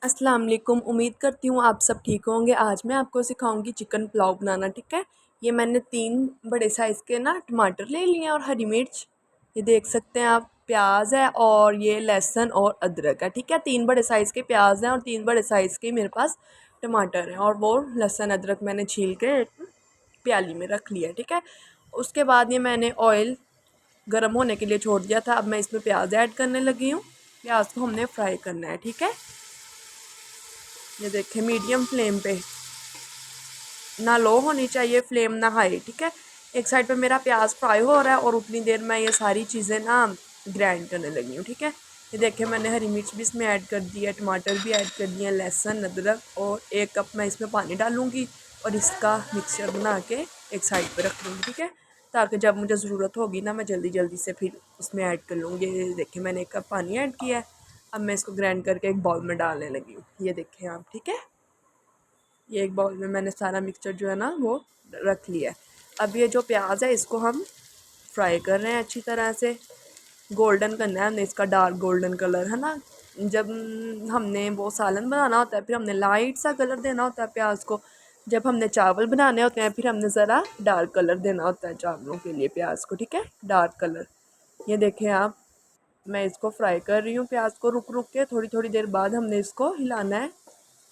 अस्सलाम वालेकुम। उम्मीद करती हूँ आप सब ठीक होंगे। आज मैं आपको सिखाऊंगी चिकन पुलाव बनाना। ठीक है, ये मैंने 3 बड़े साइज़ के ना टमाटर ले लिए हैं और हरी मिर्च, ये देख सकते हैं आप, प्याज है और ये लहसुन और अदरक है। ठीक है, 3 बड़े साइज़ के प्याज हैं और 3 बड़े साइज़ के मेरे पास टमाटर हैं और वो लहसुन अदरक मैंने छील के एक प्याली में रख लिया है। ठीक है, उसके बाद ये मैंने ऑयल गर्म होने के लिए छोड़ दिया था। अब मैं इसमें प्याज ऐड करने लगी हूँ। प्याज को हमने फ्राई करना है। ठीक है, ये देखें मीडियम फ्लेम पे, ना लो होनी चाहिए फ्लेम ना हाई। ठीक है, एक साइड पे मेरा प्याज फ्राई हो रहा है और उतनी देर मैं ये सारी चीज़ें ना ग्राइंड करने लगी हूँ। ठीक है, ये देखें मैंने हरी मिर्च भी इसमें ऐड कर दी है, टमाटर भी ऐड कर दिए हैं, लहसुन अदरक, और 1 कप मैं इसमें पानी डालूँगी और इसका मिक्सचर बना के एक साइड पर रख लूँगी। ठीक है, ताकि जब मुझे ज़रूरत होगी ना मैं जल्दी जल्दी से फिर उसमें ऐड कर लूँगी। ये देखें मैंने 1 कप पानी ऐड किया है। अब मैं इसको ग्राइंड करके एक बाउल में डालने लगी हूँ। ये देखें आप। ठीक है, ये एक बाउल में मैंने सारा मिक्सचर जो है ना वो रख लिया है। अब ये जो प्याज है इसको हम फ्राई कर रहे हैं अच्छी तरह से, गोल्डन करना है हमने इसका, डार्क गोल्डन कलर है ना। जब हमने वो सालन बनाना होता है फिर हमने लाइट सा कलर देना होता है प्याज को, जब हमने चावल बनाने होते हैं फिर हमने ज़रा डार्क कलर देना होता है चावलों के लिए प्याज को। ठीक है, डार्क कलर। ये देखें आप, मैं इसको फ्राई कर रही हूँ प्याज को रुक रुक के। थोड़ी थोड़ी देर बाद हमने इसको हिलाना है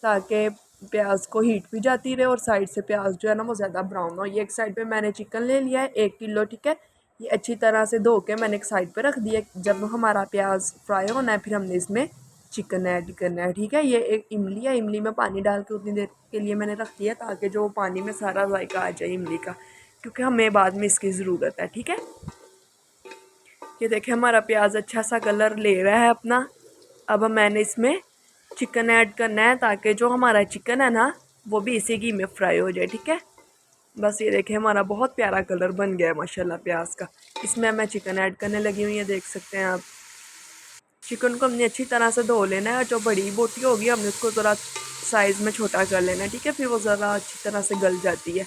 ताकि प्याज को हीट भी जाती रहे और साइड से प्याज जो है ना वो ज़्यादा ब्राउन हो। ये एक साइड पे मैंने चिकन ले लिया है 1 किलो। ठीक है, ये अच्छी तरह से धो के मैंने एक साइड पे रख दिया। जब हमारा प्याज फ्राई होना है फिर हमने इसमें चिकन ऐड करना है। ठीक है, ये एक इमली है, इमली में पानी डाल के उतनी देर के लिए मैंने रख दिया ताकि जो पानी में सारा जायका आ जाए इमली का, क्योंकि हमें बाद में इसकी ज़रूरत है। ठीक है, ये देखें हमारा प्याज अच्छा सा कलर ले रहा है अपना। अब मैंने इसमें चिकन ऐड करना है ताकि जो हमारा चिकन है ना वो भी इसी घी में फ्राई हो जाए। ठीक है, बस ये देखें हमारा बहुत प्यारा कलर बन गया है माशाल्लाह प्याज का। इसमें मैं चिकन ऐड करने लगी हूँ। ये देख सकते हैं आप, चिकन को हमने अच्छी तरह से धो लेना है और जो बड़ी बोटी होगी हमने उसको ज़रा साइज़ में छोटा कर लेना है। ठीक है, फिर वो ज़रा अच्छी तरह से गल जाती है,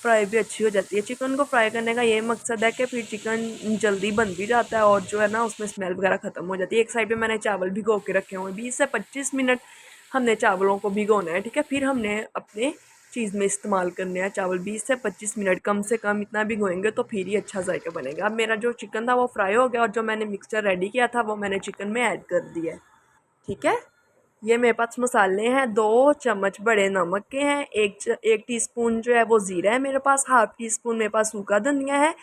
फ्राई भी अच्छी हो जाती है। चिकन को फ्राई करने का ये मकसद है कि फिर चिकन जल्दी बन भी जाता है और जो है ना उसमें स्मेल वगैरह ख़त्म हो जाती है। एक साइड पे मैंने चावल भिगो के रखे हुए हैं, 20 से 25 मिनट हमने चावलों को भिगोना है। ठीक है, फिर हमने अपने चीज़ में इस्तेमाल करने हैं चावल। 20 से 25 मिनट कम से कम इतना भिगोएंगे तो फिर ही अच्छा जायका बनेगा। अब मेरा जो चिकन था वो फ्राई हो गया और जो मैंने मिक्सचर रेडी किया था वो मैंने चिकन में ऐड कर दिया है। ठीक है, ये मेरे पास मसाले हैं, 2 चम्मच बड़े नमक के हैं, 1 टीस्पून जो है वो ज़ीरा है मेरे पास, हाफ़ टी स्पून मेरे पास सूखा धनिया है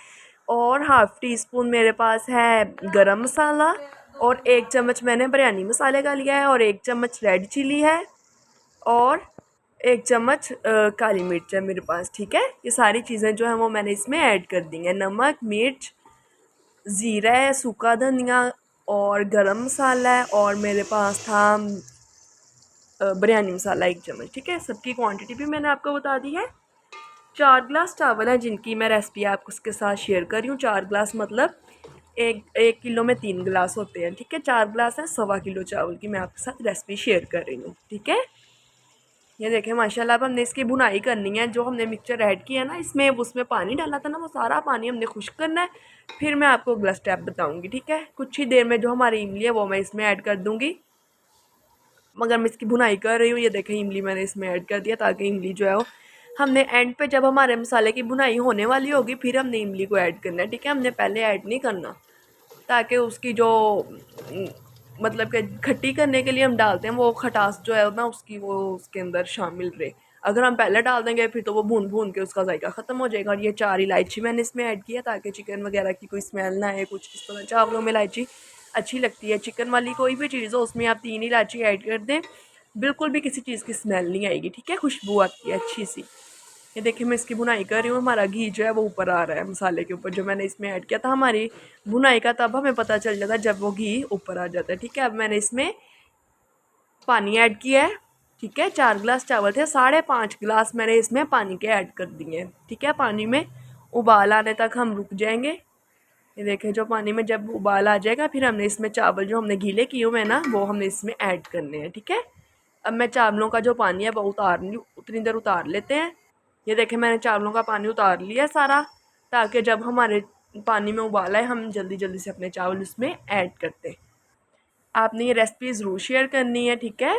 और हाफ़ टी स्पून मेरे पास है गरम मसाला, और 1 चम्मच मैंने बिरयानी मसाले का लिया है, और 1 चम्मच रेड चिली है, और 1 चम्मच काली मिर्च है मेरे पास। ठीक है, ये सारी चीज़ें जो हैं वो मैंने इसमें ऐड कर दी हैं। नमक, मिर्च, ज़ीरा है, सूखा धनिया और गरम मसाला है, और मेरे पास था बिरयानी मसाला 1 चम्मच। ठीक है, सबकी क्वांटिटी भी मैंने आपको बता दी है। 4 ग्लास चावल है जिनकी मैं रेसिपी आपको उसके साथ शेयर कर रही हूँ। 4 ग्लास मतलब एक किलो में 3 ग्लास होते हैं। ठीक है, 4 ग्लास है 1.25 किलो चावल की मैं आपके साथ रेसिपी शेयर कर रही हूँ। ठीक है, ये देखें माशाल्लाह। अब हमने इसकी भुनाई करनी है। जो हमने मिक्सचर ऐड किया ना इसमें, उसमें पानी डाला था ना वो सारा पानी हमने खुश्क करना है, फिर मैं आपको अगला स्टेप बताऊँगी। ठीक है, कुछ ही देर में जो हमारी इमली है वो मैं इसमें ऐड कर दूँगी, मगर मैं इसकी भुनाई कर रही हूँ। ये देखें इमली मैंने इसमें ऐड कर दिया ताकि इमली जो है वो हमने एंड पे जब हमारे मसाले की भुनाई होने वाली होगी फिर हमने इमली को ऐड करना है। ठीक है, हमने पहले ऐड नहीं करना, ताकि उसकी जो मतलब कि खट्टी करने के लिए हम डालते हैं वो खटास जो है ना उसकी वो उसके अंदर शामिल रहे। अगर हम पहले डाल देंगे फिर तो वो भून भून के उसका जायका ख़त्म हो जाएगा। और ये 4 इलायची मैंने इसमें ऐड किया ताकि चिकन वगैरह की कोई स्मेल ना आए। कुछ इस तरह चावलों में इलायची अच्छी लगती है, चिकन वाली कोई भी चीज़ हो उसमें आप 3 इलायची ऐड कर दें, बिल्कुल भी किसी चीज़ की स्मेल नहीं आएगी। ठीक है, खुशबू आती है अच्छी सी। ये देखिए मैं इसकी भुनाई कर रही हूँ, हमारा घी जो है वो ऊपर आ रहा है मसाले के ऊपर जो मैंने इसमें ऐड किया था। हमारी भुनाई का तब हमें पता चल जाता है जब वो घी ऊपर आ जाता है। ठीक है, अब मैंने इसमें पानी ऐड किया है। ठीक है, 4 ग्लास चावल थे, 5.5 ग्लास मैंने इसमें पानी के ऐड कर दिए हैं। ठीक है, पानी में उबाल आने तक हम रुक जाएंगे। ये देखें जो पानी में जब उबाल आ जाएगा फिर हमने इसमें चावल जो हमने गीले किए हुए हैं ना वो हमने इसमें ऐड करने हैं। ठीक है, अब मैं चावलों का जो पानी है वो उतनी देर उतार लेते हैं। ये देखें मैंने चावलों का पानी उतार लिया सारा, ताकि जब हमारे पानी में उबाल आए हम जल्दी जल्दी से अपने चावल इसमें ऐड करते हैं। आपने ये रेसिपी ज़रूर शेयर करनी है। ठीक है,